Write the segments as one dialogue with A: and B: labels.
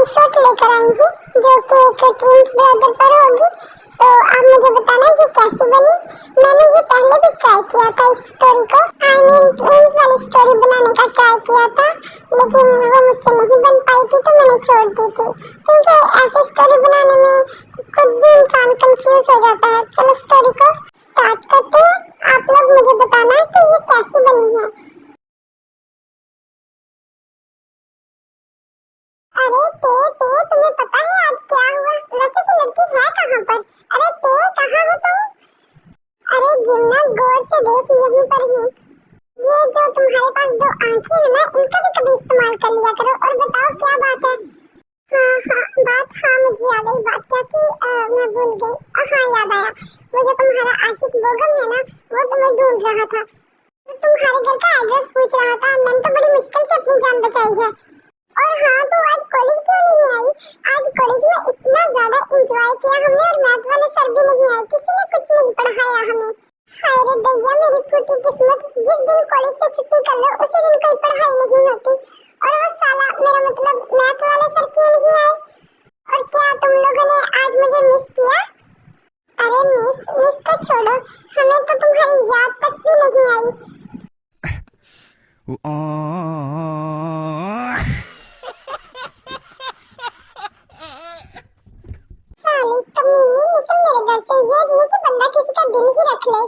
A: T shirt लेकर आई हूँ जो कि एक ट्विंस ब्रदर पर होगी। तो आप मुझे बताना ये कैसी बनी। मैंने ये पहले भी ट्राई किया था इस स्टोरी को, आई मीन ट्विंस वाली स्टोरी बनाने का ट्राई किया था, लेकिन वो मुझसे नहीं बन पाई थी तो मैंने छोड़ दी थी, क्योंकि ऐसे स्टोरी बनाने में खुद भी इंसान कंफ्यूज हो जाता है। चलो स्टोरी को स्टार्ट करते हैं। आप लोग मुझे बताना कि ये कैसी बनी है। अरे ते तुम्हें पता है आज क्या हुआ? वैसे तो लड़की है कहाँ पर? अरे ते कहाँ हो तुम? अरे जिन्ना गौर से देख, यहीं पर हूँ। ये जो तुम्हारे पास दो आंखें हैं ना, इनका भी कभी इस्तेमाल कर लिया करो। और बताओ क्या बात है? हाँ मुझे याद आई। बात क्या थी? मैं भूल गई। हाँ याद आया, वो जो तुम्हारा आशिक बोगम है ना, वो तुम्हें ढूंढ रहा था। तुम्हारे घर का एड्रेस पूछ रहा था। मैंने तो बड़ी मुश्किल से अपनी जान बचाई है। और हाँ, तो आज कॉलेज क्यों नहीं आई? आज कॉलेज में इतना ज्यादा एंजॉय किया हमने, और मैथ वाले सर भी नहीं आए, किसी ने कुछ नहीं पढ़ाया हमें। हाय रे दैया, मेरी फूटी किस्मत। जिस दिन कॉलेज से छुट्टी कर लो उसी दिन कोई पढ़ाई नहीं होती। और वो साला, मेरा मतलब मैथ वाले सर क्यों नहीं आए? और क्या तुम लोगों ने आज मुझे मिस किया? अरे मिस को छोड़ो, हमें तो तुम्हारी याद तक भी नहीं आई। साली कमीनी, निकल मेरे घर से। ये नहीं कि बंदा किसी का दिल ही रख ले।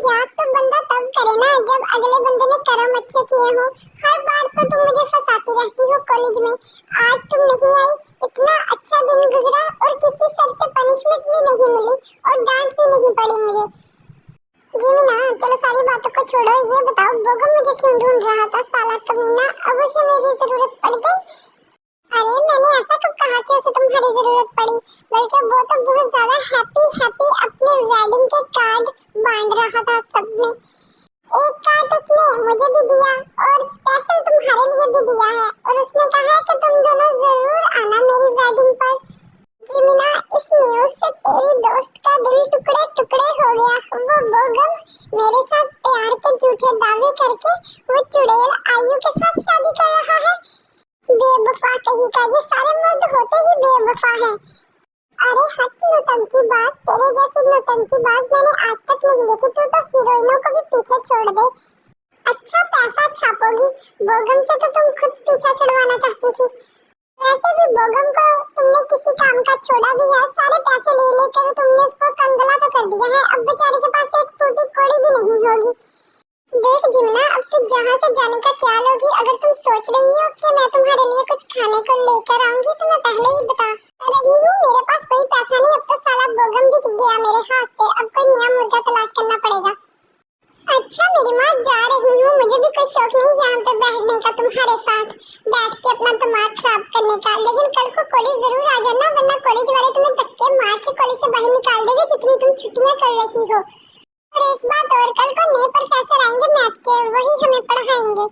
A: याद तो बंदा तब करे ना जब अगले बंदे ने कर्म अच्छे किए हो। हर बार तो तुम मुझे फंसाती रहती हो कॉलेज में। आज तुम नहीं आई, इतना अच्छा दिन गुजरा और किसी सर से पनिशमेंट भी नहीं मिली और डांट भी नहीं पड़ी मुझे। जीमिना, चलो सारी बातों को छोड़ो, ये बताओ बोगम मुझे क्यों ढूंढ रहा था? साला कमीना, अब उसे मेरी जरूरत पड़ गई। अरे मैंने ऐसा कब कहा कि उसे तुम्हारी जरूरत पड़ी? बल्कि वो तो बहुत ज्यादा हैप्पी अपने वेडिंग के कार्ड बांट रहा था सब में। एक कार्ड उसने मुझे भी दिया और स्पेशल तुम्हारे लिए भी दिया है, और उसने कहा है कि तुम दोनों जरूर आना मेरी वेडिंग पर। जिमिना, इस न्यूज़ से तेरी दोस्त का दिल टुकड़े टुकड़े हो गया। वो बोगम मेरे साथ प्यार के झूठे दावे करके वो चुड़ैल आयु के साथ शादी कर रहा है। बेवफा कहीं का, ये सारे मर्द होते ही बेवफा हैं। अरे हट नौटंकी बाज, तेरे जैसी नौटंकी बाज मैंने आज तक नहीं देखी। तू तो हीरोइनों को भी पीछे छोड़ दे। अच्छा पैसा छापोगी। बोगम से तो तुम खुद पीछा छुड़वाना चाहती थी। वैसे भी बोगम को तुमने किसी काम का छोड़ा भी है। सारे पैसे ले लेकर तुमने उसको कंगला तो कर दिया है। अब बेचारे के पास एक फूटी कौड़ी भी नहीं होगी। देख जिमिना, अब तू जहाँ से जाने का क्या लोगी? अगर तुम सोच रही हो कि मैं तुम्हारे लिए कुछ खाने को लेकर आऊंगी तो मैं पहले ही बता रही हूँ, मेरे पास कोई पैसा नहीं। अब तो साला बोगम भी गया मेरे हाथ से। अब कोई नया मुर्गा तलाश करना पड़ेगा। अच्छा मेरी माँ, जा रही हूँ। मुझे भी कोई शौक नहीं यहाँ पे बैठने का, तुम्हारे साथ बैठ के अपना दिमाग खराब करने का। लेकिन कल को कॉलेज जरूर आ जाना, वरना कॉलेज वाले तुम्हें धक्के मार के कॉलेज से बाहर निकाल देंगे जितनी तुम छुट्टियाँ कर रही हो। और एक बात और, कल को नए प्रोफेसर आएंगे मैथ के, वही हमें पढ़ाएंगे।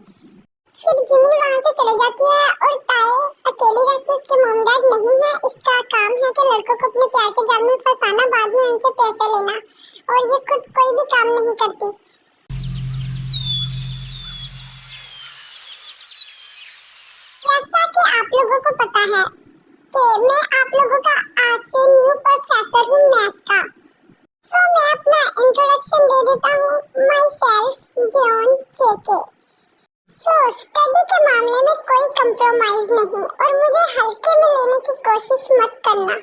A: फिर जिमिन वहाँ से चले जाती है और ताए अकेली रहती है। उसके मॉम डैड नहीं है। इसका काम है कि लड़कों को अपने प्यार के जाल में फंसाना, बाद में उनसे पैसे लेना, और ये खुद कोई भी काम नहीं करती। जैसा कि आप लोगों को पता है कि मैं आप लोगों का आज से न्यू प्रोफेसर हूँ मैथ का। तो मैं अपना इंट्रोडक्शन दे देता हूँ। My self John JK. Study के मामले में कोई कंप्रोमाइज नहीं, और मुझे हल्के में लेने की कोशिश मत करना।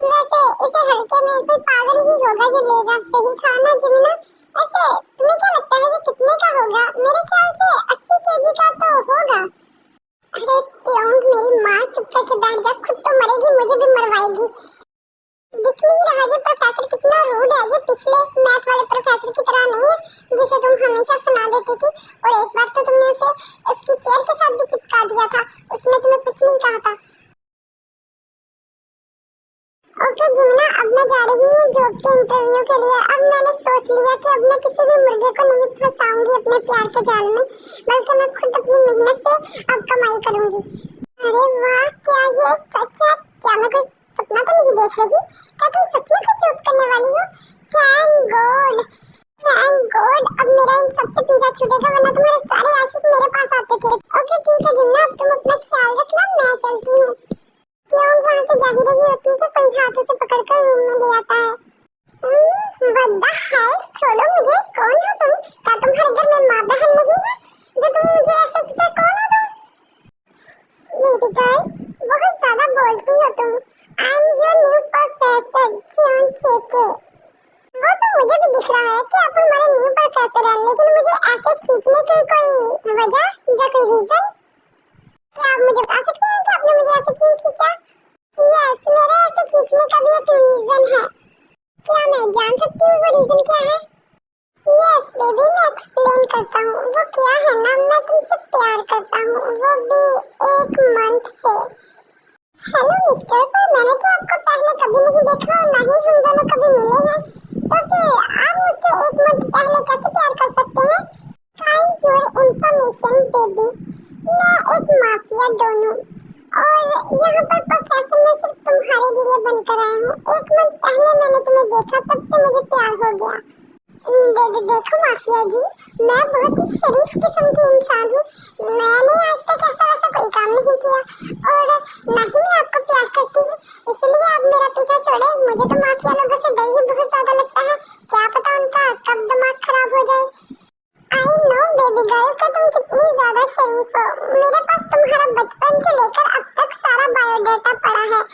A: वैसे इसे हल्के में कोई पागल ही होगा जो लेगा। सही था ना जिमिना? ऐसे तुम्हें क्या लगता है कि कितने का होगा? मेरे ख्याल से 80 केजी का तो होगा। अरे त्योंग, मेरी माँ, चुप करके बैठ जा। खुद तो मरेगी, मुझे भी मरवाएगी। दिख नहीं रहा ये प्रोफेसर कितना रूड है? ये पिछले मैथ वाले प्रोफेसर की तरह नहीं है जिसे तुम हमेशा सुना देती थी। और एक बार तो तुमने उसे उसकी चेयर के साथ भी चिपका दिया था। उसने तुम्हें कुछ नहीं कहा था। ओके जिमिना, अब मैं जा रही हूँ जॉब के इंटरव्यू के लिए। अब मैंने सोच लिया कि अब मैं किसी भी मुर्गे को नहीं फंसाऊंगी अपने प्यार के जाल में, बल्कि मैं खुद अपनी मेहनत से अब कमाई करूंगी। अरे वाह, क्या ये सच है? क्या मैं कोई सपना तो नहीं देख रही? क्या तुम सच में कुछ जॉब करने वाली हो? Thank God. थैंक गॉड अब मेरा इन सबसे पीछा छूटेगा, वरना तुम्हारे सारे आशिक मेरे पास आते थे। ओके ठीक है जिन्ना, अब तुम अपना ख्याल रखना, मैं चलती हूँ। क्यों वहाँ से जा ही रही होती है कि कोई हाथों से पकड़कर रूम में ले आता है। व्हाट द हेल, छोड़ो मुझे, कौन हो तुम? क्या तुम्हारे घर में माँ बहन नहीं है जो तुम मुझे ऐसे खींचे? कौन हो तुम? बेबी गर्ल, बहुत ज्यादा बोलती हो तुम। I am your new professor जियोन चेके। वो तो मुझे भी दिख रहा है कि आप हमारे न्यू प्रोफेसर हैं, लेकिन मुझे ऐसे खींचने की कोई वजह या कोई रीजन? क्या आप मुझे बता सकते हैं कि आपने मुझे ऐसे क्यों खींचा? यस, मेरे ऐसे खींचने का भी एक रीजन है। क्या मैं जान सकती हूँ वो रीजन क्या है? यस बेबी, मैं एक्सप्लेन करता हूँ। वो क्या है ना, मैं तुमसे प्यार करता हूँ, वो भी 1 मंथ से। हेलो मिस्टर, पर मैंने तो आपको पहले कभी नहीं देखा और ना ही हम दोनों कभी मिले हैं, तो फिर आप मुझसे 1 मंथ पहले कैसे प्यार कर सकते हैं? काइंड योर इंफॉर्मेशन बेबी, मैं एक माफिया डॉन हूँ और यहाँ पर प्रोफेसर मैं सिर्फ तुम्हारे लिए बनकर आया हूँ। 1 मंथ पहले मैंने तुम्हें देखा, तब से मुझे प्यार हो गया। देखो माफिया जी, मैं बहुत ही शरीफ किस्म की इंसान हूँ। मैंने आज तक ऐसा वैसा कोई काम नहीं किया और ना ही मैं आपको प्यार करती हूँ, इसलिए आप मेरा पीछा छोड़े। मुझे तो माफिया लोगों से डर ही बहुत ज्यादा लगता है, क्या पता उनका कब दिमाग खराब हो जाए। आई नो बेबी गर्ल का तुम कितनी ज्यादा शरीफ हो। मेरे पास तुम्हारा बचपन से लेकर अब तक सारा बायोडाटा पड़ा है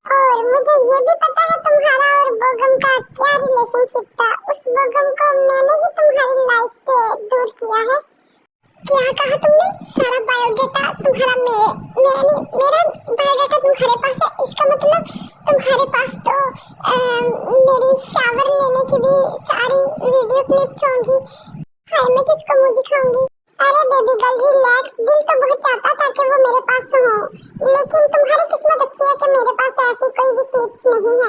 A: और मुझे ये भी पता है तुम्हारा और बोगम का क्या रिलेशनशिप था। उस बोगम को मैंने ही तुम्हारी लाइफ से दूर किया है। क्या कहा तुमने? सारा बायोडाटा तुम्हारा मेरा बायोडाटा तुम्हारे पास है? इसका मतलब तुम्हारे पास तो मेरी शावर लेने की भी सारी वीडियो क्लिप्स होंगी। हाय, मैं किसको मुंह दिखाऊंगी? अरे बेबी गर्ल रिलैक्स, दिल तो बहुत चाहता था कि वो मेरे पास हो, लेकिन तुम्हारी किस्मत अच्छी है कि मेरे पास ऐसी कोई भी क्लिप्स नहीं है।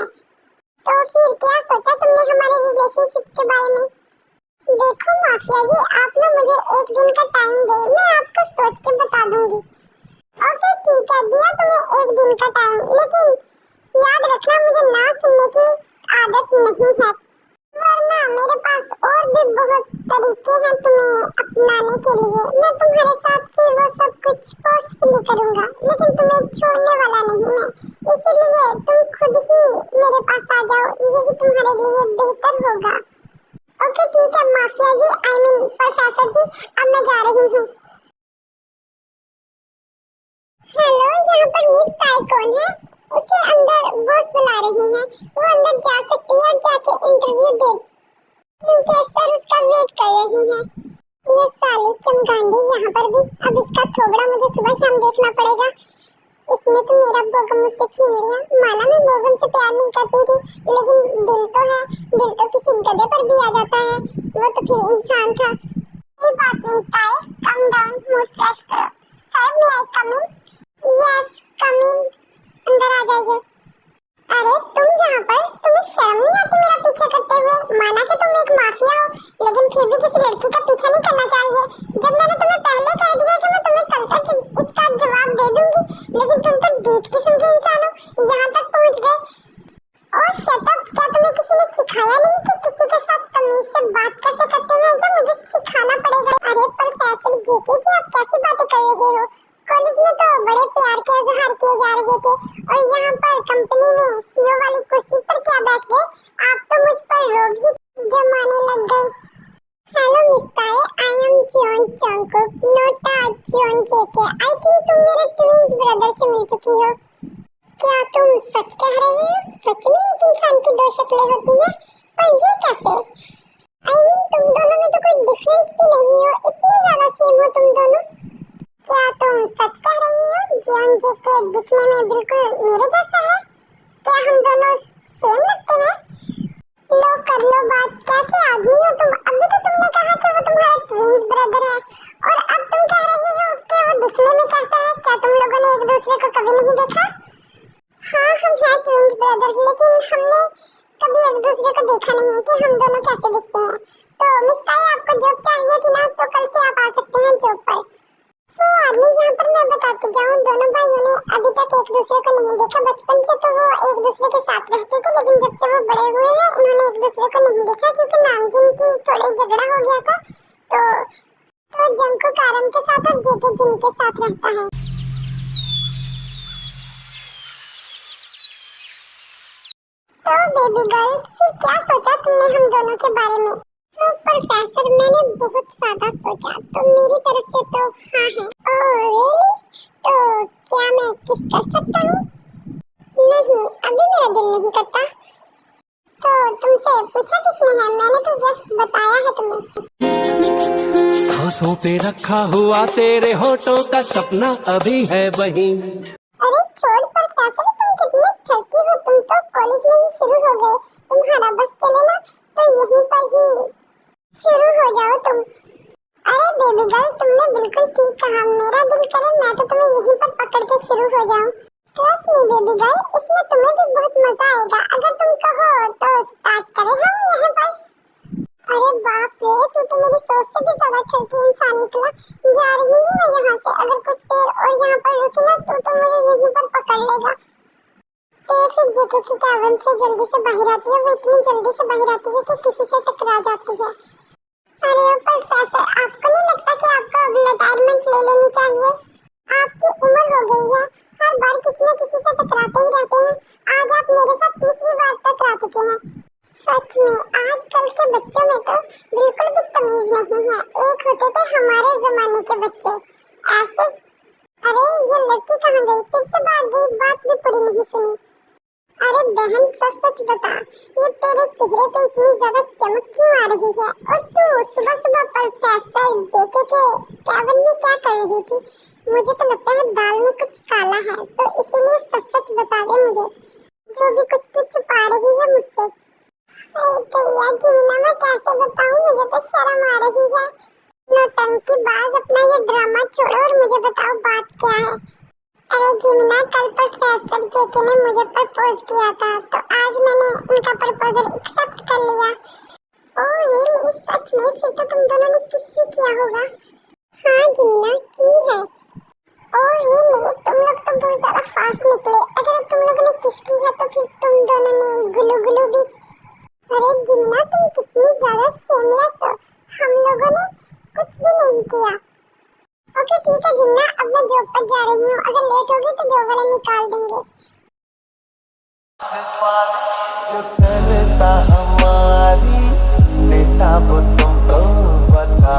A: तो फिर क्या सोचा तुमने हमारे रिलेशनशिप के बारे में? देखो माफिया जी, आप ना मुझे 1 दिन का टाइम दे, मैं आपको सोच के बता दूंगी। ओके ठीक है, दिया तुम्हें 1 दिन का टाइम, लेकिन याद रखना मुझे ना सुनने की आदत नहीं है, वरना मेरे पास और भी बहुत तरीके हैं तुम्हें अपनाने के लिए। मैं तुम्हारे साथ फिर वो सब कुछ फोर्सफुली करूंगा, लेकिन तुम्हें छोड़ने वाला नहीं मैं, इसीलिए तुम खुद ही मेरे पास आ जाओ, यही तुम्हारे लिए बेहतर होगा। ओके ठीक है mafia ji, I mean professor ji, अब मैं जा रही हूँ। हेलो, यहाँ पर मिस ताई कौन है? उसे अंदर बॉस बुला रही है, वो अंदर जा सकती है और जाके इंटरव्यू दे, क्योंकि सर उसका वेट कर रही है। ये साली चमगांडी यहाँ पर भी, अब इसका थोबड़ा मुझे सुबह शाम देखना पड़ेगा। इसने तो मेरा बोगम मुझसे छीन लिया। माना मैं बोगम से प्यार नहीं करती थी, लेकिन दिल तो है, दिल तो किसी गधे पर भी आ जाता है, वो तो फिर इंसान था। कोई बात नहीं ताई, कम डाउन, मूड फ्रेश करो। सर मे आई कम इन? यस कम इन, अंदर आ जाइए। अरे तुम यहाँ पर, तुम्हें शर्म नहीं आती मेरा पीछा करते हुए? माना कि तुम एक माफिया हो, लेकिन फिर भी किसी लड़की का पीछा नहीं करना चाहिए। जब मैंने तुम्हें पहले कह दिया कि मैं तुम्हें कल तक इसका जवाब दे दूंगी, लेकिन तुम तो डीट किस्म के इंसान हो, यहाँ तक पहुँच गए। और शट अप, क्या तुम्हें किसी ने सिखाया नहीं कि किसी के साथ तमीज से बात कैसे करते हैं, जो मुझे सिखाना पड़ेगा? अरे प्रोफेसर जेके जी, आप कैसी बातें कर रहे हो? कॉलेज में तो बड़े प्यार के इजहार किए जा रहे थे और यहाँ पर कंपनी में सीईओ वाली कुर्सी पर क्या बैठ गए? आप तो मुझ पर रोब ही जमाने लग गए। Hello miss Tai, I am Jeon Jungkook, not Jeon JK. I think तुम मेरे ट्विंस ब्रदर से मिल चुकी हो। क्या तुम सच कह रहे हो? सच में एक इंसान की 2 शक्लें होती हैं? पर ये कैसे? आई मीन तुम दोनों में तो कोई डिफरेंस भी नहीं हो, इतने ज्यादा सेम हो तुम दोनों। क्या तुम सच कह रही हो? जियोन जेके दिखने में बिल्कुल मेरे जैसा है। क्या हम दोनों सेम लगते हैं? लो कर लो बात, कैसे आदमी हो तुम? अभी तो तुमने कहा कि वो तुम्हारा ट्विंस ब्रदर है और अब तुम कह रही हो कि वो दिखने में कैसा है? क्या तुम लोगों ने एक दूसरे को कभी नहीं देखा? हाँ हम हैं ट्विंस ब्रदर्स, लेकिन हमने कभी एक दूसरे को देखा नहीं कि हम दोनों कैसे दिखते हैं। तो मिस ताई, आपको जॉब चाहिए थी ना, तो कल से आप आ सकते हैं जॉब पर। आर्मी यहाँ पर मैं बता बताती जाऊं, दोनों भाइयों ने अभी तक एक दूसरे को नहीं देखा। बचपन से तो वो एक दूसरे के साथ रहते थे, लेकिन जब से वो बड़े हुए हैं उन्होंने एक दूसरे को नहीं देखा, क्योंकि नामजिन की थोड़ी झगड़ा हो गया था। तो जंकुक आरम के साथ और जेके जिन के साथ रहता है। तो बेबी गर्ल, फिर क्या सोचा तुमने हम दोनों के बारे में? तो प्रोफेसर, मैंने बहुत ज्यादा सोचा, तो मेरी तरफ से तो हाँ है। Oh really? तो क्या मैं किस कर सकता हूँ? नहीं, अभी मेरा दिल नहीं करता। तो तुमसे पूछा किसने है? मैंने तो जस्ट बताया है तुम्हें।
B: सांसों पे रखा हुआ तेरे होठों का सपना अभी है वहीं।
A: अरे छोड़ प्रोफेसर, तुम कितने ठरकी हो, तुम तो कॉलेज में ही शुरू हो गए। तुम्हारा बस चले ना तो यहीं पर ही शुरू हो जाओ तुम। अरे बेबी गर्ल, तुमने बिल्कुल ठीक कहा, मेरा दिल करे मैं तो तुम्हें यहीं पर पकड़ के शुरू हो जाऊं। ट्रस्ट मी बेबी गर्ल, इसमें तुम्हें भी बहुत मजा आएगा। अगर तुम कहो तो स्टार्ट करें हम यहाँ पर। अरे बाप रे, तू तो मेरी सोच से भी ज्यादा ठरकी इंसान निकला। जा रही हूँ मैं यहाँ से, अगर कुछ देर और यहाँ पर रुकी ना तो मुझे यहीं पर पकड़ लेगा। तो फिर जेके की कैबिन से जल्दी से बाहर आती है। वो इतनी जल्दी से बाहर आती है कि किसी से टकरा जाती है। अरे प्रोफेसर, आपको नहीं लगता कि आपको अब रिटायरमेंट ले लेनी चाहिए? आपकी उम्र हो गई है, हर बार किसी न किसी से टकराते ही रहते हैं। आज आप मेरे साथ तीसरी बार टकरा चुके हैं। सच में आजकल के बच्चों में तो बिल्कुल भी तमीज नहीं है। एक होते थे हमारे जमाने के बच्चे ऐसे। अरे ये लड़की कहाँ गई? फिर से भाग गई, बात भी पूरी नहीं सुनी। अरे बहन, सच सच बता, ये तेरे चेहरे पे इतनी ज्यादा चमक क्यों आ रही है? और तू सुबह सुबह प्रोफेसर जेके के कैबिन में क्या कर रही थी? मुझे तो लगता है दाल में कुछ काला है, तो इसीलिए सच सच बता दे मुझे, जो भी कुछ तू छुपा रही है मुझसे। अरे तो यार जिमिना, मैं कैसे बताऊं, मुझे तो शर्म आ रही है। नौटंकी बाज, अपना ये ड्रामा छोड़ो और मुझे बताओ बात क्या है। अरे जिमिना, कल प्रोफेसर जेके ने मुझे प्रपोज किया था, तो आज मैंने उनका प्रपोजल एक्सेप्ट कर लिया। Oh really? सच में? फिर तो तुम दोनों ने किस भी किया होगा। हाँ जिमिना, की है। Oh really? तुम लोग तो बहुत ज्यादा फास्ट निकले। अगर तुम लोगों ने किस की है तो फिर तुम दोनों ने गुलू गुलू भी। अरे जिमिना, तुम कितनी ज्यादा शेमलेस हो, हम लोगों ने कुछ भी नहीं किया। ओके ठीक है जिमिना, अब मैं जॉब पर जा रही हूँ, अगर लेट होगी तो जॉब वाले निकाल देंगे।
C: जो करता हमारी देता वो तुमको बता।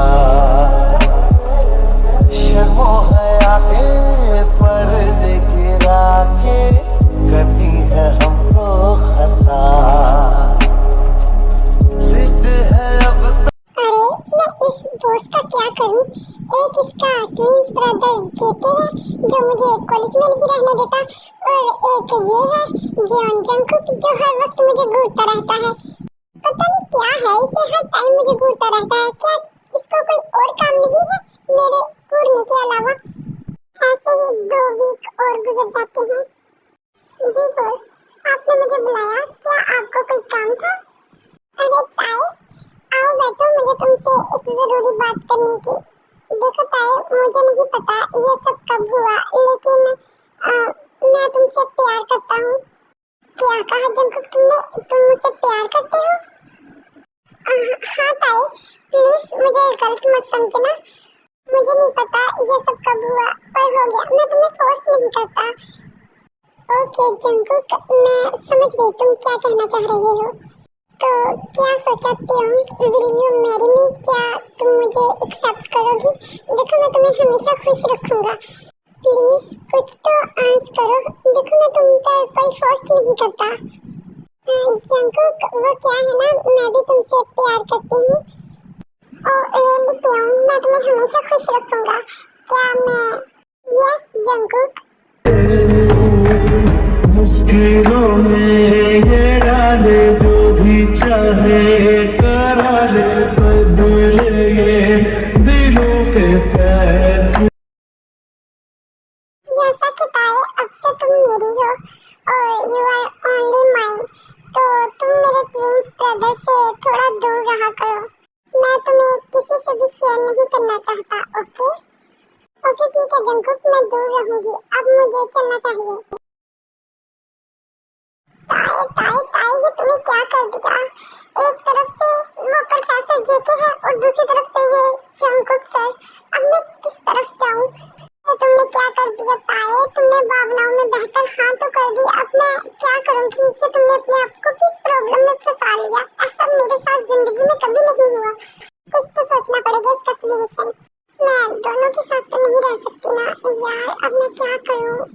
C: शर्मो हया के पर्दे गिरा के करनी है हमको खता।
A: इस बॉस का क्या करूं? एक इसका ट्विंस ब्रदर जेके है जो मुझे कॉलेज में नहीं रहने देता, और एक ये है जियोन जंकुक जो हर वक्त मुझे घूरता रहता है। पता नहीं क्या है इसे, हर टाइम मुझे घूरता रहता है। क्या इसको कोई और काम नहीं है मेरे घूरने के अलावा? ऐसे ही 2 वीक और गुजर जाते हैं। जी बॉस, आपने मुझे बुलाया, क्या आपको कोई काम था? अरे ताई, आओ बैठो, मुझे तुमसे एक जरूरी बात करनी थी। देखो ताई, मुझे नहीं पता ये सब कब हुआ, लेकिन मैं तुमसे प्यार करता हूँ। क्या कहा जंकुक तुमने? तुम मुझसे प्यार करते हो? हाँ ताई, प्लीज मुझे गलत मत समझना। मुझे नहीं पता ये सब कब हुआ, पर हो गया। मैं तुम्हें फोर्स नहीं करता। ओके जंकुक, मैं समझ गई तुम क्या कहना चाह रहे हो। तो क्या सोचा विल यू मैरी मी? क्या तुम मुझे एक्सेप्ट करोगी? देखो मैं तुम्हें हमेशा खुश रखूंगा। प्लीज कुछ तो आंस करो। देखो मैं तुम पर कोई फोर्स नहीं करता। जंकुक, वो क्या है ना, मैं भी तुमसे प्यार करती हूँ और रियली मैं तुम्हें हमेशा खुश रखूंगा। क्या मैं? Yes Jungkook.
C: मुश्किलों में ये डाले जो भी चाहे करा ले, बदले ये दिलों के फैसले।
A: जैसा कि ताई, अब से तुम मेरी हो और यू आर ओनली माइन, तो तुम मेरे ट्विंस ब्रदर से थोड़ा दूर रहा करो। मैं तुम्हें किसी से भी शेयर नहीं करना चाहता। ओके ओके ठीक है जंकुक, मैं दूर रहूंगी, अब मुझे चलना चाहिए। ताए ताए ताए, ये तुमने क्या कर दिया? एक तरफ से वो प्रोफेसर जेके है और दूसरी तरफ से ये जंकुक सर। अब मैं किस तरफ जाऊं? ये तुमने क्या कर दिया ताए? तुमने भावनाओं में बहकर हाँ तो कर दी, अब मैं क्या करूंगी? इससे तुमने अपने आप को किस प्रॉब्लम में फंसा लिया? ऐसा मेरे साथ जिंदगी में कभी नहीं हुआ। कुछ तो सोचना पड़ेगा इसका सॉल्यूशन। मैं दोनों के साथ तो नहीं रह सकती ना यार, अब मैं क्या करूं?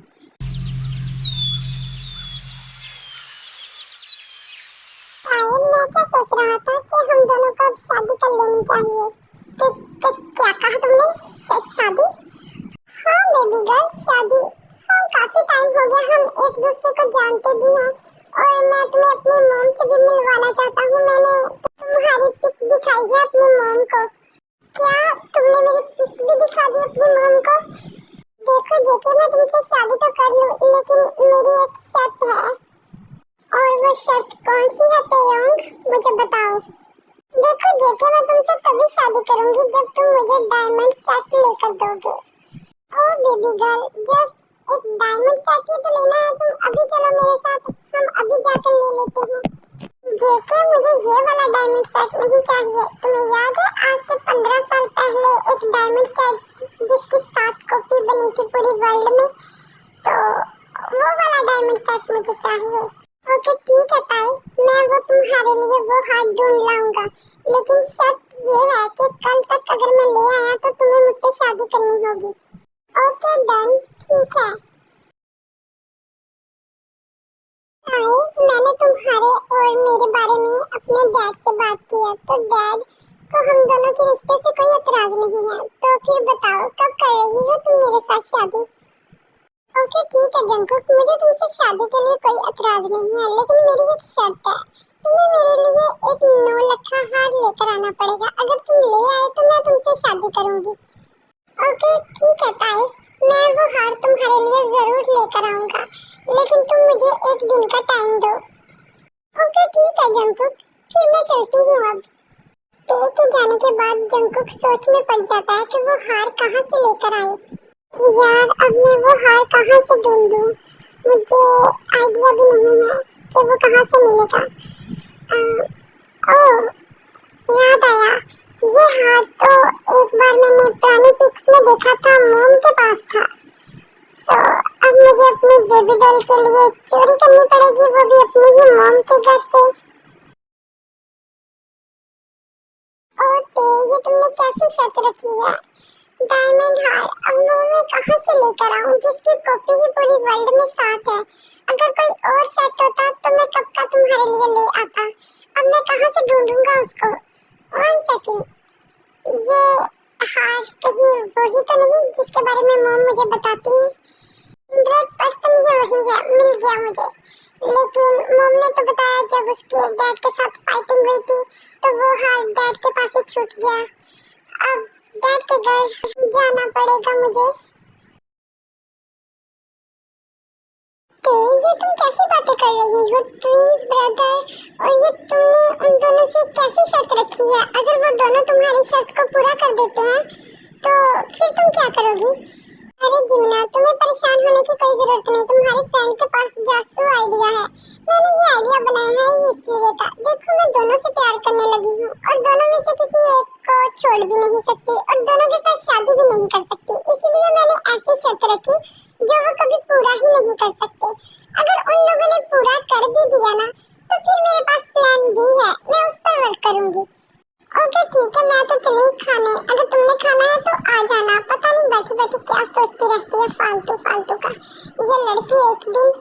A: मैं क्या सोच रहा था कि हम दोनों को अब शादी कर लेनी चाहिए। क्या कहा तुमने? शादी? हाँ बेबी गर्ल, शादी। हाँ, काफी टाइम हो गया, हम एक दूसरे को जानते भी हैं और मैं तुम्हें अपनी मॉम से भी मिलवाना चाहता हूँ। मैंने तुम्हारी पिक दिखाई है अपनी मॉम को। क्या तुमने मेरी पिक भी दिखा दी अपनी मॉम को? देखो जेके, मैं तुमसे शादी तो कर लूँ, लेकिन मेरी एक शर्त है। और वो शर्त कौन सी है तेयोंग, मुझे बताओ। देखो जेके, मैं तुमसे तभी शादी करूंगी जब तुम मुझे डायमंड सेट लेकर दोगे। ओ बेबी गर्ल, जस्ट एक डायमंड सेट ही तो लेना है, तुम अभी चलो मेरे साथ, हम अभी जाकर ले लेते हैं। जेके, मुझे ये वाला डायमंड सेट नहीं चाहिए। तुम्हें याद है आज से 15 साल पहले एक डायमंड सेट जिसकी 7 कॉपी बनी थी पूरी वर्ल्ड में, तो वो वाला डायमंड सेट मुझे चाहिए। ओके ठीक है ताई, मैं वो तुम्हारे लिए वो हार्ट ढूंढ लाऊंगा, लेकिन शर्त ये है कि कल तक अगर मैं ले आया तो तुम्हें मुझसे शादी करनी होगी। ओके डन, ठीक है। ताई, मैंने तुम्हारे और मेरे बारे में अपने डैड से बात की है, तो डैड को हम दोनों के रिश्ते से कोई एतराज नहीं है। तो फिर बताओ कब कर रही हो तुम मेरे साथ शादी? ओके ठीक है जंकुक, मुझे तुमसे शादी के लिए कोई एतराज नहीं है, लेकिन मेरी एक शर्त है। तुम्हें मेरे लिए एक 9 लखा हार लेकर आना पड़ेगा। अगर तुम ले आए तो मैं तुमसे शादी करूंगी। ओके ठीक है ताई, मैं वो हार तुम्हारे लिए जरूर लेकर आऊंगा, लेकिन तुम मुझे एक दिन का टाइम दो। ओके ठीक है जंकुक, फिर मैं चलती हूँ अब। ते के जाने के बाद जंकुक सोच में पड़ जाता है कि वो हार कहाँ से लेकर आए। यार, अब मैं वो हार कहाँ से ढूंढूं? मुझे आइडिया भी नहीं है कि वो कहाँ से मिलेगा। ओह, याद आया, ये हार तो एक बार मैंने पुरानी पिक्स में देखा था, मॉम के पास था। सो अब मुझे अपनी बेबी डॉल के लिए चोरी करनी पड़ेगी, वो भी अपनी ही मॉम के घर से। ओह ते, ये तुमने कैसी शर्त रखी है? डायमंड हार अब मैं कहाँ से लेकर आऊँ जिसकी कॉपी ही पूरी वर्ल्ड में 7 है? अगर कोई और सेट होता तो मैं कब का तुम्हारे लिए ले आता। अब मैं कहाँ से ढूंढूंगा उसको? 1 सेकंड, ये हार कहीं वही तो नहीं जिसके बारे में मॉम मुझे बताती है? 100% ये वही है, मिल गया मुझे। लेकिन मॉम ने तो बताया जब उसके डैड के साथ फाइटिंग हुई थी तो वो हार डैड के पास ही छूट गया। अब डैड के घर जाना पड़ेगा मुझे। तो ये तुम कैसी बातें कर रही हो? ट्विंस ब्रदर, और ये तुमने उन दोनों से कैसी शर्त रखी है? अगर वो दोनों तुम्हारी शर्त को पूरा कर देते हैं तो फिर तुम क्या करोगी? अरे जिमना, तुम्हें परेशान होने की कोई जरूरत नहीं, तुम्हारे फ्रेंड के पास जासू आइडिया है। मैंने ये आइडिया बनाया है ये इसलिए था, देखो मैं दोनों से प्यार करने लगी हूँ और दोनों में से किसी एक को छोड़ भी नहीं सकती और दोनों के साथ शादी भी नहीं कर सकती, इसलिए मैंने ऐसी शर्त रखी जो वो कभी पूरा ही नहीं कर सकते। अगर उन लोगों ने पूरा कर भी दिया ना तो फिर मेरे पास प्लान बी है, मैं उस पर वर्क करूंगी। ओके ठीक है, मैं तो चली खाने, अगर तुमने खाना है तो आ जाना। पता नहीं बैठी बैठी क्या सोचती रहती है फालतू फालतू का। ये लड़की एक दिन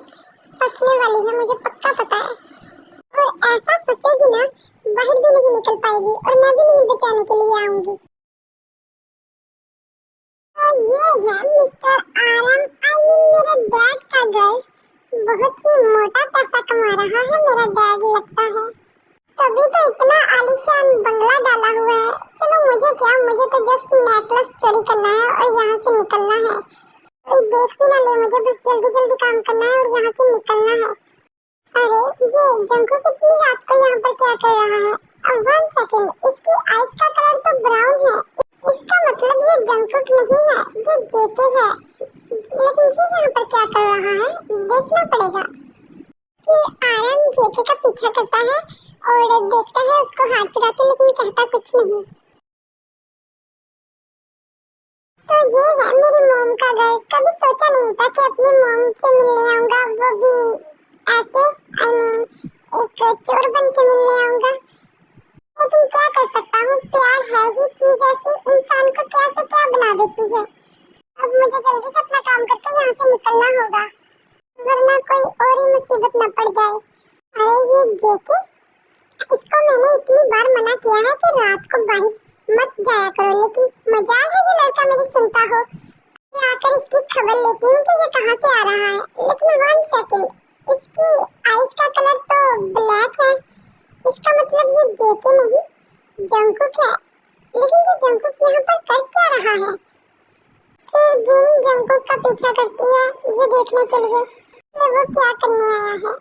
A: फंसने वाली है, मुझे पक्का पता है, और ऐसा फंसेगी ना बाहर भी नहीं निकल पाएगी और मैं भी नहीं बचाने के लिए आऊंगी। तो ये है मिस्टर आरएम, आई मीन मेरे डैड का घर। बहुत ही मोटा पैसा कमा रहा है मेरा डैड लगता है, तभी तो इतना आलीशान बंगला डाला हुआ है। चलो मुझे क्या, मुझे तो जस्ट नेकलेस चोरी करना है और यहाँ से निकलना है। कोई देख भी ना ले मुझे, बस जल्दी जल्दी काम करना है और यहाँ से निकलना है। अरे ये जंकुक इतनी रात को यहाँ पर क्या कर रहा है? अब 1 सेकंड, इसकी आइज का कलर तो ब्राउन है, इसका मतलब ये जंगकुक नहीं है, ये जेके है। लेकिन ये यहाँ पर क्या कर रहा है देखना पड़ेगा। फिर आरएम जेके का पीछा करता है और देखता है उसको हाथ चढ़ाते, लेकिन कहता कुछ नहीं। तो ये है मेरी मॉम का घर। कभी सोचा नहीं था कि अपनी मॉम से मिलने आऊंगा, वो भी ऐसे, I mean, एक चोर बन के मिलने आऊंगा। लेकिन क्या कर सकता हूँ, प्यार है ही चीज ऐसी, इंसान को क्या से क्या बना देती है। अब मुझे जल्दी से अपना काम करके यहाँ से निकलना होगा, वरना कोई और ही मुसीबत न पड़ जाए। अरे ये जेके, इसको मैंने इतनी बार मना किया है कि रात को बाहर मत जाया करो, लेकिन मजाल है जो लड़का मेरी सुनता हो। मैं आकर इसकी खबर लेती हूँ कि ये कहाँ से आ रहा है। लेकिन 1 सेकंड, इसकी आईज का कलर तो ब्लैक है, इसका मतलब ये जेके नहीं जंगकुक है। लेकिन ये जंगकुक यहाँ पर कर क्या रहा है? फिर जिन जंगकुक का पीछा करती है ये देखने के लिए कि वो क्या करने आया है।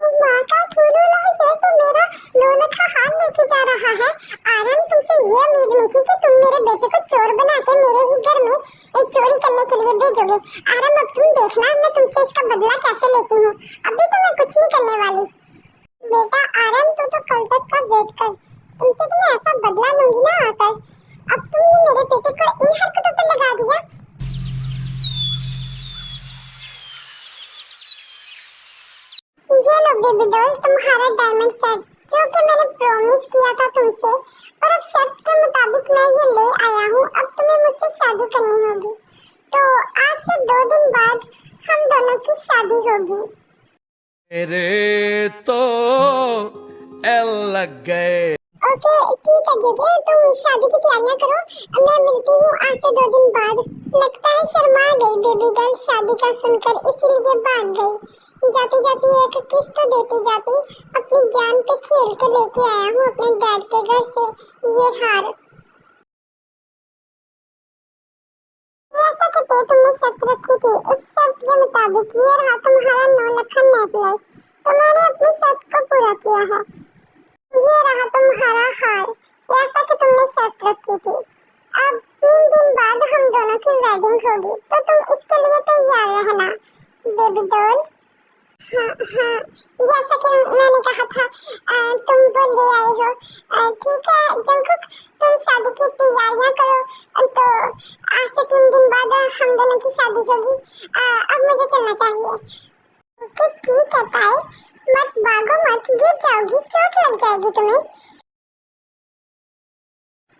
A: माँ का ठुलू ला, ये तो मेरा नौलखा हाथ लेके जा रहा है। आरएम, तुमसे ये उम्मीद नहीं थी कि तुम मेरे बेटे को चोर बना के मेरे ही घर में एक चोरी करने के लिए भेजोगे। आरएम, अब तुम देखना मैं तुमसे इसका बदला कैसे लेती हूँ। अभी तो मैं कुछ नहीं करने वाली। बेटा आरएम, तू तो कल तक का वेट कर, तुमसे तो मैं ऐसा बदला लूंगी ना आकर। अब तुमने मेरे बेटे को इन हरकतों पर लगा दिया। ये लो बेबी डॉल, तुम्हारा डायमंड सेट जो कि मैंने प्रॉमिस किया था तुमसे, और अब शर्त के मुताबिक मैं ये ले आया हूँ। अब तुम्हें मुझसे शादी करनी होगी। तो आज से 2 दिन बाद हम दोनों की शादी होगी।
B: मेरे तो एल लग गए।
A: ओके ठीक है जेके, तुम शादी की तैयारियां करो, मैं मिलती हूँ आज से 2 दिन बाद। लगता है शर्मा गई बेबी गर्ल शादी का सुनकर, इसीलिए भाग गई। जाती जाती एक किस तो देती जाती, अपनी जान पे खेल के लेके आया हूँ अपने डैड के घर से ये हार। जैसा कि तुमने शर्त रखी थी, उस शर्त के मुताबिक ये रहा तुम्हारा 9 लाख का नेकलेस। तो मैंने अपनी शर्त को पूरा किया है। ये रहा तुम्हारा हार, जैसा कि तुमने शर्त रखी थी। अब 3 दिन बाद हम दोनों की वेडिंग होगी, तो तुम इसके लिए तैयार रहना बेबी डॉल। हाँ, जैसा कि मैंने कहा था, तुम वो ले आए हो। ठीक है जंगकुक, तुम शादी की तैयारियां करो। तो आज से 3 दिन बाद हम दोनों की शादी होगी। अब मुझे चलना चाहिए। ठीक है ताई, मत भागो मत, गिर जाओगी, चोट लग जाएगी तुम्हें।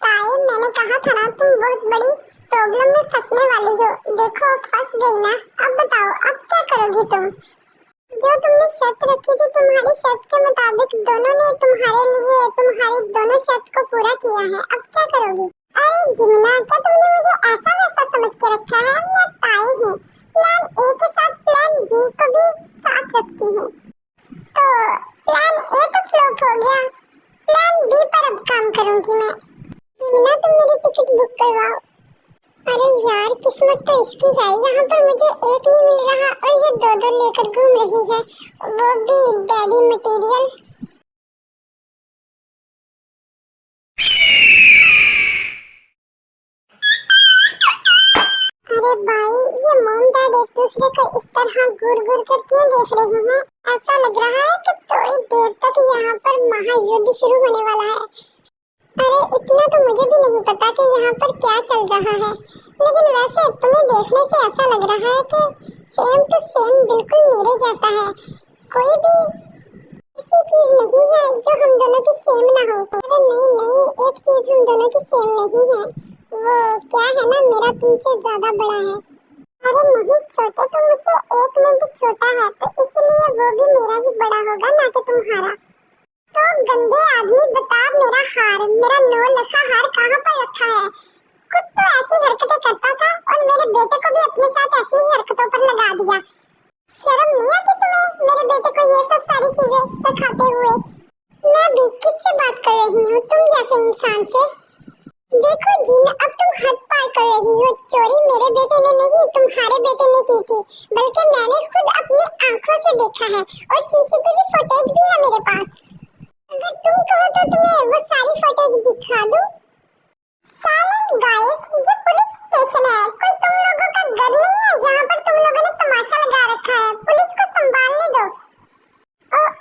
A: ताई, मैंने कहा था ना तुम बहुत बड़ी प्रॉब्लम में फंसने वाली हो। देखो फंस गई ना। अब बताओ अब क्या करोगी तुम? जो तुमने शर्त रखी थी, तुम्हारी शर्त के मुताबिक दोनों ने तुम्हारे लिए तुम्हारी दोनों शर्त को पूरा किया है। अब क्या करोगी? अरे जिमना, क्या तुमने मुझे ऐसा वैसा समझ के रखा है? मैं ताई हूँ, प्लान ए के साथ प्लान बी को भी साथ रखती हूँ। तो प्लान ए तो फ्लॉप हो गया, प्लान बी पर अब काम करूंगी मैं। जिमना, तुम मेरी टिकट बुक करवाओ। अरे यार, किस्मत तो इसकी है, यहाँ पर मुझे एक नहीं मिल रहा और ये 2 लेकर घूम रही है, वो भी डैडी मटेरियल। अरे भाई, ये मॉम डैड एक दूसरे को इस तरह घूर घूर कर क्यों देख रहे हैं? ऐसा लग रहा है कि थोड़ी देर तक यहाँ पर महायुद्ध शुरू होने वाला है। अरे इतना तो मुझे भी नहीं पता कि यहाँ पर क्या चल रहा है, लेकिन वैसे तुम्हें देखने से ऐसा लग रहा है कि सेम टू सेम बिल्कुल मेरे जैसा है। कोई भी ऐसी चीज नहीं है जो हम दोनों की सेम ना हो। अरे नहीं, एक चीज हम दोनों की सेम नहीं है, वो क्या है ना, मेरा तुमसे ज्यादा बड़ा है। अरे नहीं छोटे, तुम मुझसे 1 मिनट छोटा है, तो इसलिए वो भी मेरा ही बड़ा होगा ना कि तुम्हारा। तो गंदे आदमी, बता मेरा हार, मेरा 9 लाख हार कहाँ पर रखा है? खुद तो ऐसी हरकतें करता था और मेरे बेटे को भी अपने साथ ऐसी ही हरकतों पर लगा दिया। शर्म नहीं आती तुम्हें मेरे बेटे को ये सब सारी चीजें सिखाते हुए? मैं भी किससे बात कर रही हूँ, तुम जैसे इंसान से? देखो जीन, अब तुम हद पार कर रही हो। चोरी मेरे बेटे ने नहीं, तुम्हारे बेटे ने की थी, बल्कि मैंने खुद अपनी आंखों से देखा है और सीसीटीवी फुटेज भी है मेरे पास। अगर तुम कहो तो तुम्हें वो सारी फुटेज दिखा दूं। साइलेंट गाइस, ये पुलिस स्टेशन है, कोई तुम लोगों का घर नहीं है जहाँ पर तुम लोगों ने तमाशा लगा रखा है। पुलिस को संभालने दो। ओह,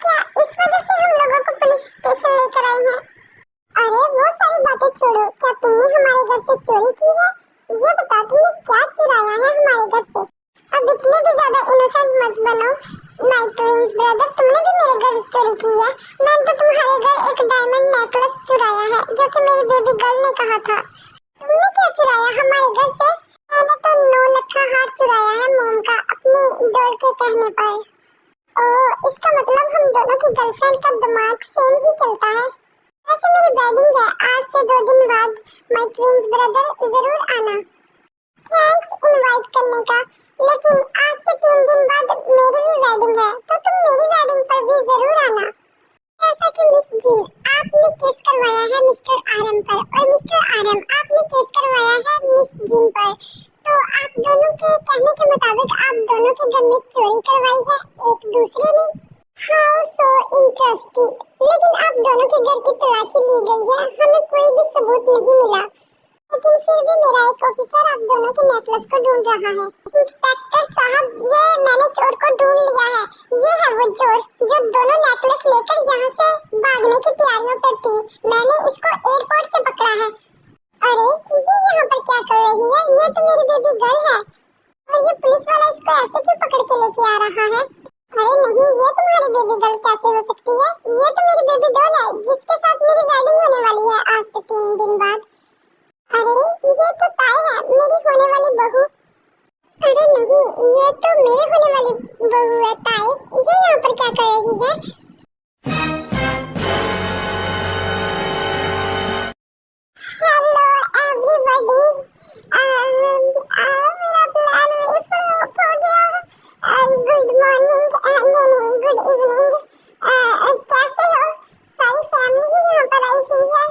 A: क्या इस वजह से हम लोगों को पुलिस स्टेशन लेकर आए हैं? अरे वो सारी बातें छोड़ो, क्या तुमने हमारे घर से चोरी की है? ये बताओ तुमने क्या चुराया है हमारे घर से? अब इतने भी ज्यादा इनोसेंट मत बनो माय ट्विंस ब्रदर, तुमने भी मेरे घर चोरी की है। मैंने तो तुम्हारे घर एक डायमंड नेकलेस चुराया है जो कि मेरी बेबी गर्ल ने कहा था। तुमने क्या चुराया हमारे घर से? मैंने तो 9 लाख का हार चुराया है मॉम का अपनी डॉल के कहने पर। ओह, इसका मतलब हम दोनों की गर्लफ्रेंड का दिमाग सेम ही चलता है। वैसे मेरी वेडिंग है आज से 2 दिन बाद, माय ट्विंस ब्रदर जरूर आना। थैंक्स इनवाइट करने का, लेकिन आज से 3 दिन बाद मेरी भी वेडिंग है, तो तुम मेरी वेडिंग पर भी जरूर आना। ऐसा कि मिस जिन, आपने केस करवाया है मिस्टर आरएम पर और मिस्टर आरएम आपने केस करवाया है मिस जिन पर, तो आप दोनों के कहने के मुताबिक आप दोनों के घर में चोरी करवाई है एक दूसरे ने। How so interesting. लेकिन आप दोनों के घर की तलाशी ली गई है, हमें कोई भी सबूत नहीं मिला, लेकिन फिर भी मेरा एक ऑफिसर आप दोनों के नेकलेस को ढूंढ रहा है। इंस्पेक्टर साहब, ये मैंने चोर को ढूंढ लिया है। ये है वो चोर जो दोनों नेकलेस लेकर यहाँ से भागने की तैयारियों पर थी। मैंने इसको एयरपोर्ट से पकड़ा है। अरे ये यहाँ पर क्या कर रही है? ये तो मेरी बेबी गर्ल है और ये पुलिस वाला इसको ऐसे क्यों पकड़ के लेके आ रहा है? अरे नहीं, ये तुम्हारी बेबी गर्ल कैसे हो सकती है? ये तो मेरी बेबी डॉल है जिसके साथ मेरी वेडिंग होने वाली है आज से 3 दिन बाद। अरे ये तो ताई है, मेरी होने वाली बहू। अरे नहीं, ये तो मेरे होने वाली बहू है ताई। ये यहाँ पर क्या कर रही है? हेलो एवरीबॉडी, मेरा प्लान वही फ्लॉप हो गया। गुड मॉर्निंग, नहीं गुड इवनिंग। कैसे हो? सारी फैमिली ही यहाँ पर आई हुई है।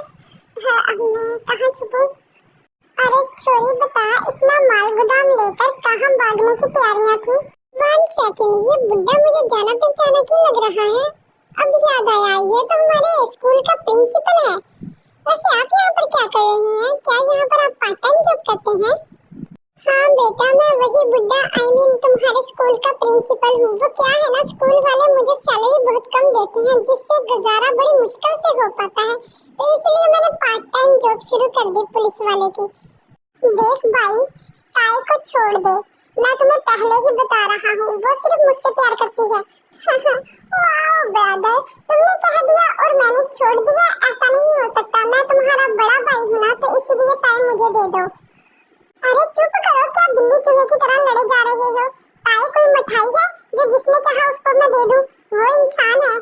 A: हाँ, अब मैं कहाँ छुपूं? अरे छोरी बता, इतना माल गोदाम लेकर कहाँ भागने की तैयारियां थी? 1 सेकंड, ये बुड्ढा मुझे जाना पहचाना क्यों लग रहा है? अब याद आया, ये तो हमारे स्कूल का प्रिंसिपल है। वैसे आप यहाँ पर क्या कर रही हैं? क्या यहाँ पर आप पार्ट टाइम जॉब करते हैं? हाँ बेटा, मैं वही बुड्ढा तुम्हारे स्कूल का प्रिंसिपल हूँ। वो क्या है ना, स्कूल वाले मुझे सैलरी बहुत कम देते हैं जिससे गुजारा बड़ी मुश्किल से हो पाता है, तो इसलिए मैंने पार्ट टाइम जॉब शुरू कर दी पुलिस वाले की। देख भाई, ताई को छोड़ दे, मैं तुम्हें पहले ही बता रहा हूँ, वो सिर्फ मुझसे प्यार करती है। वाओ ब्रदर, तुमने कह दिया और मैंने छोड़ दिया? ऐसा नहीं हो सकता, मैं तुम्हारा बड़ा भाई हूँ ना, तो इसलिए ताई मुझे दे दो। अरे चुप करो, क्या बिल्ली चूहे की तरह लड़े जा रहे हो? ताई कोई मिठाई है जो जिसने चाहा उसको मैं दे दूँ? वो इंसान है।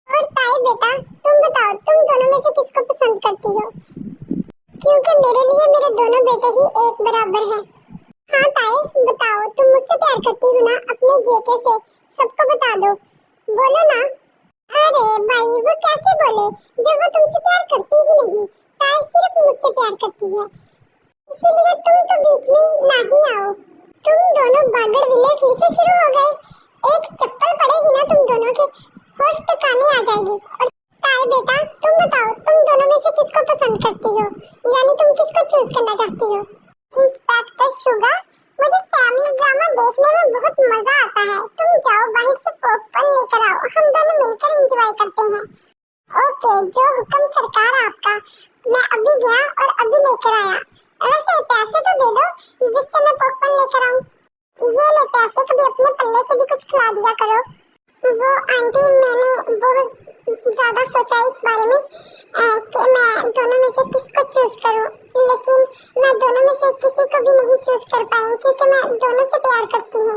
A: और ताई बेटा, तुम बताओ, तुम दोनों में से किसको पसंद करती हो? क्योंकि मेरे लिए मेरे दोनों बेटे ही एक बराबर हैं। हाँ ताई बताओ, तुम मुझसे प्यार करती हो ना? अपने जेके से सबको बता दो, बोलो ना। अरे भाई, वो कैसे बोले जब वो तुमसे प्यार करती ही नहीं? ताई सिर्फ मुझसे प्यार करती है, इसीलिए तुम तो बीच में ना ही आओ। तुम दोनों बागड़ विले फिर से शुरू हो गए। एक चप्पल पड़ेगी ना तुम दोनों के, होश ठिकाने आ जाएगी। और ताई बेटा, तुम बताओ, तुम दोनों में से किसको पसंद करती हो? यानी तुम किसको चूज करना चाहती हो? इंस्पेक्टर शुगर, मुझे फैमिली ड्रामा देखने में बहुत मजा आता है। तुम जाओ बाहर से पॉपकॉर्न लेकर आओ, हम दोनों मिलकर एंजॉय करते हैं। ओके, जो हुक्म सरकार आपका। मैं अभी गया और अभी लेकर आया। वैसे पैसे तो दे दो जिससे मैं पॉपकॉर्न लेकर आऊं। ये ले पैसे, कभी अपने पल्ले से भी कुछ खिला दिया करो। वो आंटी, मैंने बहुत ज्यादा सोचा इस बारे में कि मैं दोनों में से किसको चूज करूं, लेकिन मैं दोनों में से किसी को भी नहीं चूज कर पाई क्योंकि मैं दोनों से प्यार करती हूँ।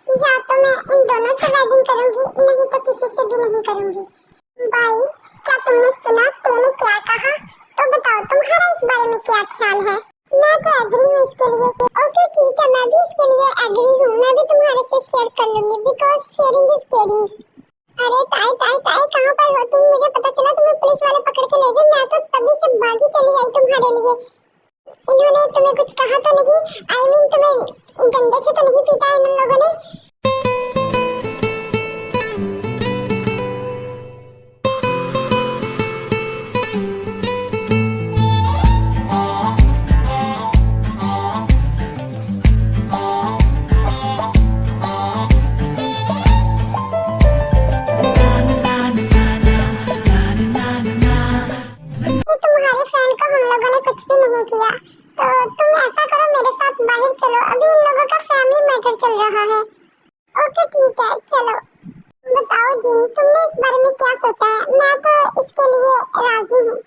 A: या तो मैं इन दोनों से वेडिंग करूंगी, नहीं तो किसी से भी नहीं करूंगी। भाई, क्या तुमने सुना तेने क्या कहा? तो बताओ तुम्हारा इस बारे में क्या ख्याल है? मैं तो एग्री हूँ इसके लिए। ओके ठीक है, मैं भी इसके लिए एग्री हूँ। मैं भी तुम्हारे से शेयर कर लूंगी, बिकॉज शेयरिंग इज केयरिंग। अरे ताई ताई ताई, कहाँ पर हो तुम? मुझे पता चला तुम्हें पुलिस वाले पकड़ के ले गए। मैं तो तभी से भागी चली आई तुम्हारे लिए। इन्होंने तुम्हें कुछ कहा तो नहीं? आई मीन तुम्हें डंडे से तो नहीं पीटा इन लोगों ने? मैटर चल रहा है। ओके ठीक है, चलो बताओ जिन, तुमने इस बारे में क्या सोचा है? मैं तो इसके लिए राजी हूँ,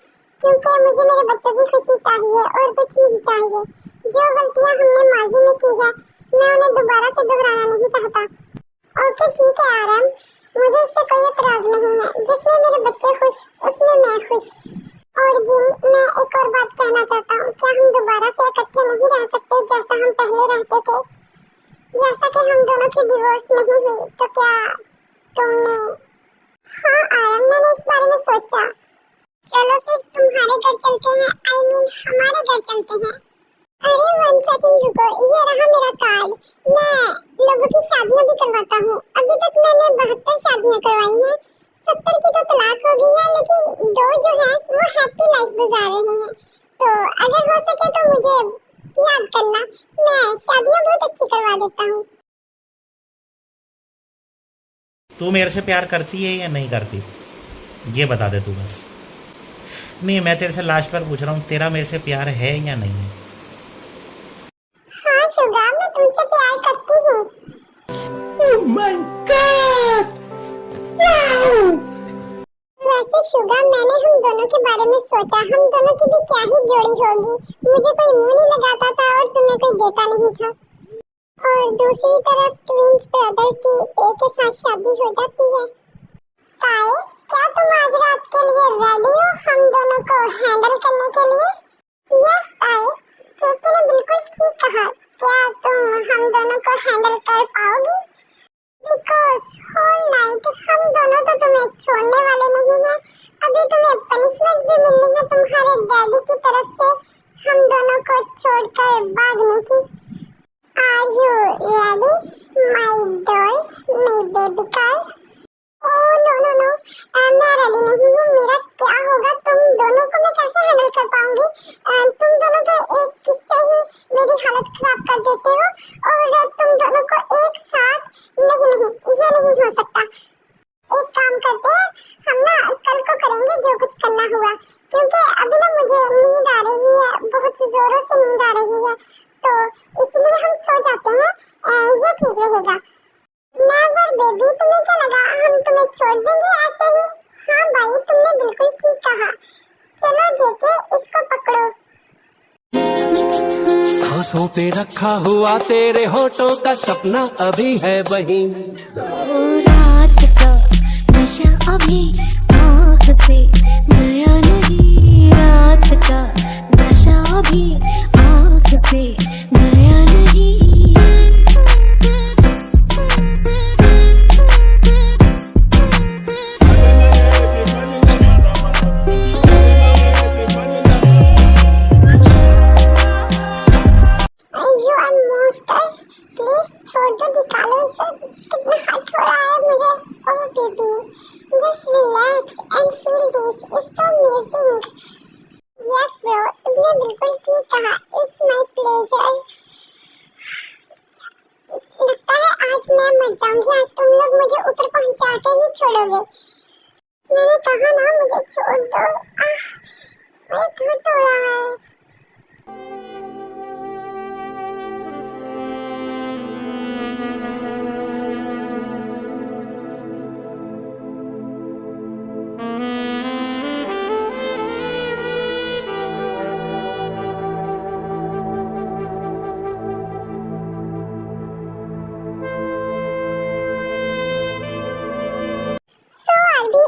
A: क्योंकि मुझे मेरे बच्चों की खुशी चाहिए और कुछ नहीं चाहिए। जो गलतियाँ हमने माजी में की है, मैं उन्हें दोबारा से दोहराना नहीं चाहता। ओके ठीक है आरम, मुझे इससे कोई एतराज नहीं है। जिसमें मेरे बच्चे खुश, उसमें मैं खुश। और जिन, मैं एक और बात कहना चाहता हूँ, क्या हम दोबारा से इकट्ठे नहीं रह सकते जैसा हम पहले रहते थे? जैसा कि हम दोनों की डिवोर्स नहीं हुई, तो क्या तुमने? हाँ आरम, मैंने इस बारे में सोचा। चलो फिर तुम्हारे घर चलते हैं, I mean हमारे घर चलते हैं। अरे 1 सेकंड रुको, ये रहा मेरा कार्ड। मैं लोगों की शादियां भी करवाता हूँ। अभी तक मैंने 72 शादियां करवाई हैं। 70 की तो तलाक हो गई है, लेकिन 2 जो हैं वो हैप्पी लाइफ गुजार रहे हैं। तो अगर हो सके तो मुझे याद करना, मैं शादियां बहुत अच्छी करवा देता हूँ।
D: तू मेरे से प्यार करती है या नहीं करती, ये बता दे तू बस। नहीं, मैं तेरे से लास्ट बार पूछ रहा हूँ, तेरा मेरे से प्यार है या नहीं है?
A: हाँ शुगा, मैं तुमसे प्यार करती हूँ।
B: Oh my God! Wow!
A: वैसे शुगा, मैंने हम दोनों के बारे में सोचा, हम दोनों की भी क्या ही जोड़ी होगी। मुझे कोई मुंह नहीं लगाता था और तुम्हें कोई देता नहीं था। और दूसरी तरफ ट्विंस ब्रदर की एक के साथ शादी हो जाती है। ताए, क्या तुम आज रात के लिए रेडी हो हम दोनों को हैंडल करने के लिए? यस ताए, चेकी ने बिल्कुल ठीक कहा। क्या तुम हम दोनों को हैंडल कर पाओगी? बिकॉज होल नाइट हम दोनों तो तुम्हें छोड़ने वाले नहीं हैं। अभी तुम्हें पनिशमेंट भी मिलनी है तुम्हारे डैडी की तरफ से हम दोनों को छोड़कर भागने की। Are you ready, my doll, my baby girl? Oh no no no, मैं रेडी नहीं हूँ। मेरा क्या होगा? तुम दोनों को मैं कैसे हैंडल कर पाऊंगी? तुम दोनों तो एक किस्से ही मेरी हालत खराब कर देते हो, और तुम दोनों को एक साथ नहीं, ये नहीं हो सकता। एक काम करते हैं, हम ना कल को करेंगे जो कुछ करना हुआ, क्योंकि अभी ना मुझे नींद आ रही है, बहुत जोरों से नींद आ रही है, तो इसलिए हम सो जाते हैं। ये ठीक रहेगा। नेवर बेबी, तुम्हें क्या लगा हम तुम्हें छोड़ देंगे ऐसे ही? हाँ भाई, तुमने बिल्कुल ठीक कहा। चलो जेके, इसको पकड़ो।
B: सांसों पे रखा हुआ तेरे होठों का सपना अभी है वहीं।
E: रात का नशा अभी आँख से गया नहीं, रात का नशा अभी आँख से गया नहीं।
A: प्लीज छोड़ दो, निकालो इसे। कितना हर्ट हो रहा है मुझे। ओह baby, just relax and feel this, it's so amazing. Yes bro, तुमने बिल्कुल ठीक कहा। It's my pleasure. लगता है आज मैं मर जाऊंगी। आज तुम लोग मुझे ऊपर पहुंचा के ही छोड़ोगे। मैंने कहा ना, मुझे छोड़ दो। मेरा दर्द हो रहा है।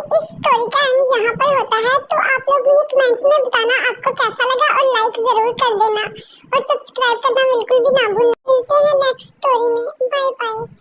A: इस स्टोरी का एंड यहाँ पर होता है। तो आप लोग मुझे कमेंट्स में बताना आपको कैसा लगा, और लाइक जरूर कर देना, और सब्सक्राइब करना बिल्कुल भी ना भूलना। मिलते हैं नेक्स्ट स्टोरी में। Bye bye.